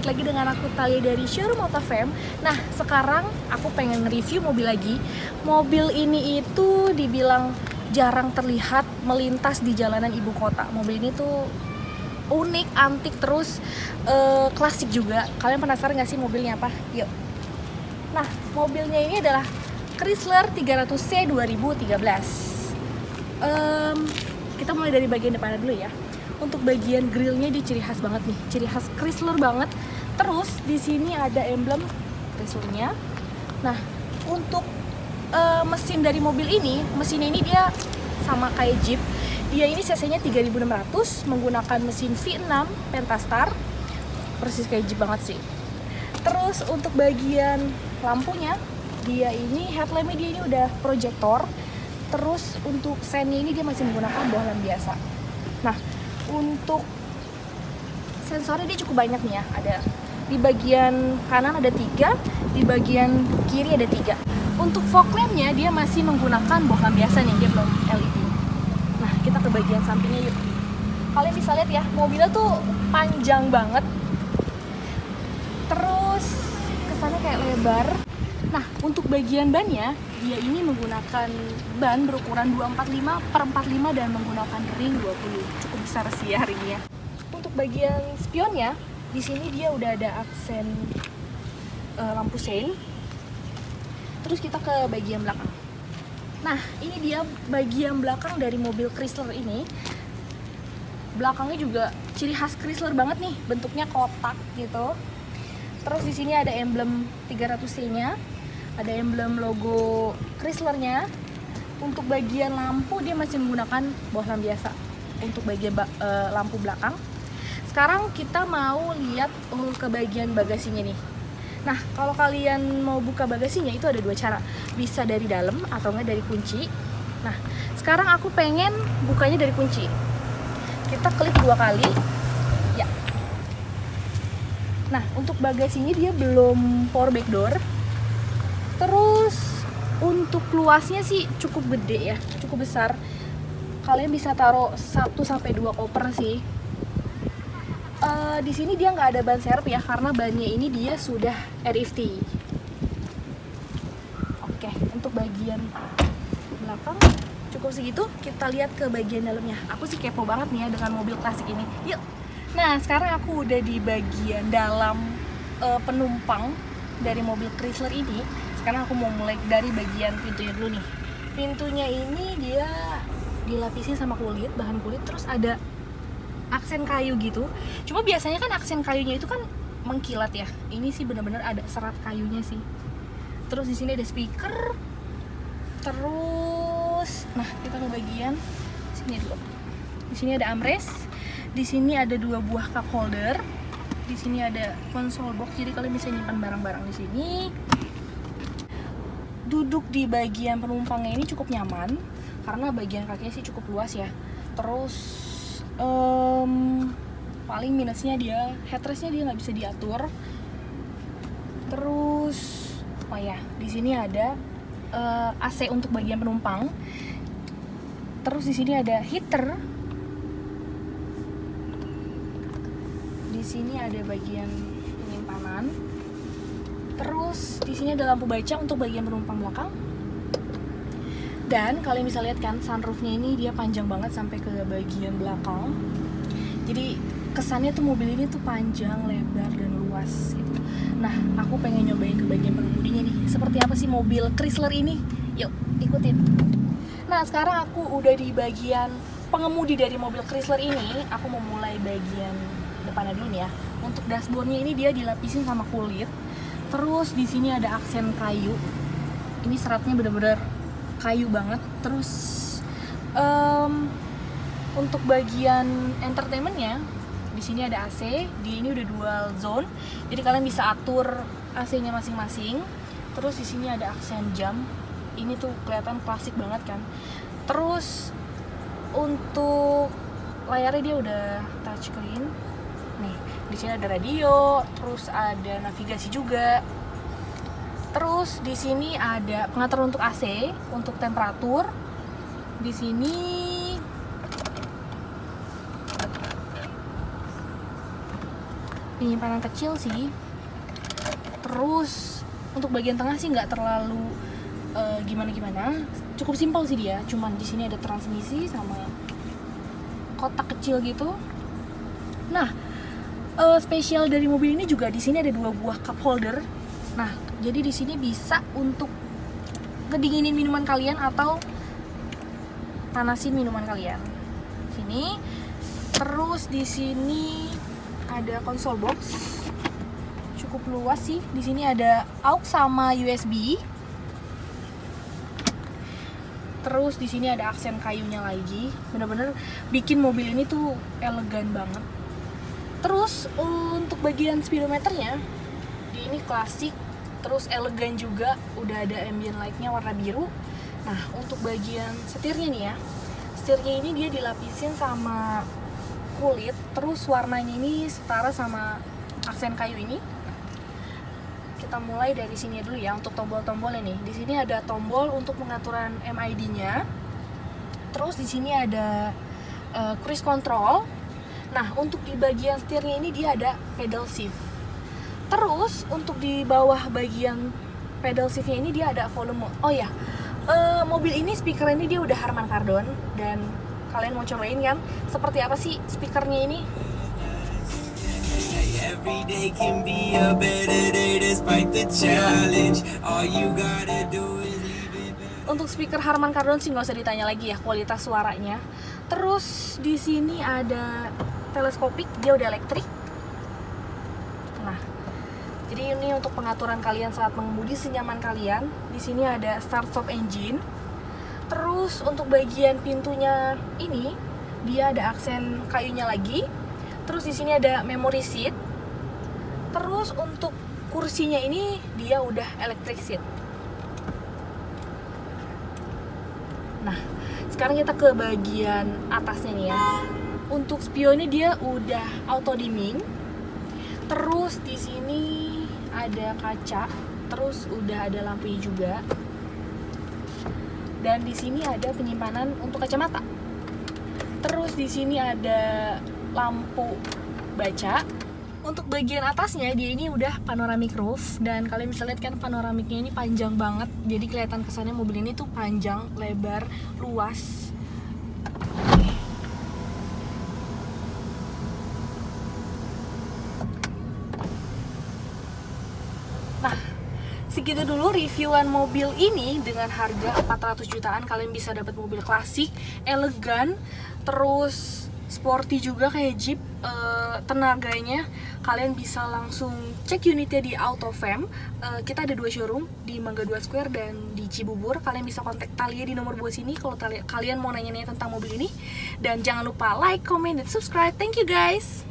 balik lagi dengan aku Talia dari Showroom Autofam. Nah, sekarang aku pengen review mobil lagi. Mobil ini itu dibilang jarang terlihat melintas di jalanan ibu kota. Mobil ini tuh unik, antik, terus klasik juga. Kalian penasaran gak sih mobilnya apa? Yuk. Nah, mobilnya ini adalah Chrysler 300C 2013. Kita mulai dari bagian depannya dulu ya. Untuk bagian grillnya dia ciri khas banget nih, ciri khas Chrysler banget. Terus di sini ada emblem Chryslernya. Nah, untuk mesin dari mobil ini, mesinnya ini dia sama kayak Jeep. Dia ini cc-nya 3600 menggunakan mesin V6 Pentastar. Persis kayak Jeep banget sih. Terus untuk bagian lampunya, dia ini headlampnya dia ini udah proyektor. Terus untuk sennya ini dia masih menggunakan bohlam biasa. Nah, untuk sensornya dia cukup banyak nih ya. Ada di bagian kanan ada 3, di bagian kiri ada 3. Untuk fog lampnya dia masih menggunakan bohlam biasa nih, dia belum LED. Nah, kita ke bagian sampingnya yuk. Kalian bisa lihat ya, mobilnya tuh panjang banget. Terus kesannya kayak lebar. Nah, untuk bagian bannya dia ini menggunakan ban berukuran 245/45 dan menggunakan ring 20. Cukup besar sih ya ringnya. Untuk bagian spionnya, di sini dia udah ada aksen lampu sein. Terus kita ke bagian belakang. Nah, ini dia bagian belakang dari mobil Chrysler ini. Belakangnya juga ciri khas Chrysler banget nih, bentuknya kotak gitu. Terus di sini ada emblem 300C-nya. Ada emblem logo Chrysler-nya. Untuk bagian lampu dia masih menggunakan bohlam biasa. Untuk bagian lampu belakang. Sekarang kita mau lihat ke bagian bagasinya nih. Nah, kalau kalian mau buka bagasinya itu ada 2 cara. Bisa dari dalam atau enggak dari kunci. Nah, sekarang aku pengen bukanya dari kunci. Kita klik 2 kali. Ya. Nah, untuk bagasinya dia belum power back door. Terus untuk luasnya sih cukup gede ya, cukup besar. Kalian bisa taruh 1-2 koper sih. Di sini dia nggak ada ban serep ya, karena bannya ini dia sudah RFT. Oke, untuk bagian belakang cukup segitu. Kita lihat ke bagian dalamnya. Aku sih kepo banget nih ya dengan mobil klasik ini. Yuk. Nah, sekarang aku udah di bagian dalam penumpang dari mobil Chrysler ini. Sekarang aku mau mulai dari bagian pintunya dulu nih. Pintunya ini dia dilapisi sama kulit, bahan kulit, terus ada aksen kayu gitu. Cuma biasanya kan aksen kayunya itu kan mengkilat ya. Ini sih benar-benar ada serat kayunya sih. Terus di sini ada speaker. Terus, nah kita ke bagian sini dulu. Di sini ada armrest. Di sini ada 2 buah cup holder. Di sini ada console box, jadi kalian bisa nyimpan barang-barang di sini. Duduk di bagian penumpangnya ini cukup nyaman karena bagian kakinya sih cukup luas ya. Terus paling minusnya dia headrestnya dia nggak bisa diatur. Terus oh ya, di sini ada AC untuk bagian penumpang. Terus di sini ada heater. Di sini ada bagian penyimpanan. Terus di sini ada lampu baca untuk bagian penumpang belakang. Dan kalian bisa lihat kan sunroofnya ini dia panjang banget sampai ke bagian belakang. Jadi kesannya tuh mobil ini tuh panjang, lebar, dan luas gitu. Nah, aku pengen nyobain ke bagian pengemudinya nih. Seperti apa sih mobil Chrysler ini? Yuk, ikutin. Nah, sekarang aku udah di bagian pengemudi dari mobil Chrysler ini. Aku mau mulai bagian depannya dulu nih ya. Untuk dashboardnya ini dia dilapisin sama kulit. Terus di sini ada aksen kayu. Ini seratnya bener-bener kayu banget. Terus untuk bagian entertainmentnya di sini ada AC. Di ini udah dual zone. Jadi kalian bisa atur AC-nya masing-masing. Terus di sini ada aksen jam. Ini tuh kelihatan klasik banget kan. Terus untuk layarnya dia udah touchscreen. Nih, di sini ada radio, terus ada navigasi juga. Terus di sini ada pengatur untuk AC, untuk temperatur. Di sini penyimpanan kecil sih. Terus untuk bagian tengah sih nggak terlalu gimana-gimana, cukup simpel sih dia. Cuman di sini ada transmisi sama kotak kecil gitu. Nah, spesial dari mobil ini juga di sini ada 2 buah cup holder. Nah, jadi di sini bisa untuk ngedinginin minuman kalian atau panasin minuman kalian. Sini. Terus di sini ada konsol box. Cukup luas sih. Di sini ada aux sama USB. Terus di sini ada aksen kayunya lagi. Bener-bener bikin mobil ini tuh elegan banget. Terus untuk bagian speedometernya, ini klasik, terus elegan juga, udah ada ambient light-nya warna biru. Nah, untuk bagian setirnya nih ya, setirnya ini dia dilapisin sama kulit, terus warnanya ini setara sama aksen kayu ini. Kita mulai dari sini dulu ya, untuk tombol-tombolnya nih. Di sini ada tombol untuk pengaturan MID-nya. Terus di sini ada cruise control. Nah, untuk di bagian setirnya ini dia ada pedal shift. Terus untuk di bawah bagian pedal shiftnya ini dia ada volume. Oh ya, mobil ini speaker ini dia udah Harman Kardon, dan kalian mau cobain kan seperti apa sih speakernya ini? Every day can be a better day despite the challenge. All you gotta do is leave it. Untuk speaker Harman Kardon sih nggak usah ditanya lagi ya kualitas suaranya. Terus di sini ada teleskopik, dia udah elektrik. Nah, jadi ini untuk pengaturan kalian saat mengemudi, senyaman kalian. Di sini ada start stop engine. Terus untuk bagian pintunya ini dia ada aksen kayunya lagi. Terus di sini ada memory seat. Terus untuk kursinya ini dia udah electric seat. Nah, sekarang kita ke bagian atasnya nih ya. Untuk spionnya dia udah auto dimming. Terus di sini ada kaca, terus udah ada lampunya juga. Dan di sini ada penyimpanan untuk kacamata. Terus di sini ada lampu baca. Untuk bagian atasnya dia ini udah panoramic roof, dan kalian bisa lihat kan panoramiknya ini panjang banget. Jadi kelihatan kesannya mobil ini tuh panjang, lebar, luas. Nah, segitu dulu reviewan mobil ini. Dengan harga 400 jutaan kalian bisa dapat mobil klasik, elegan, terus sporty juga kayak Jeep. Tenaganya kalian bisa langsung cek unitnya di Autofam. Kita ada 2 showroom di Mangga 2 Square dan di Cibubur. Kalian bisa kontak Talia di nomor bawah sini kalau kalian mau nanya-nanya tentang mobil ini. Dan jangan lupa like, comment, dan subscribe. Thank you guys.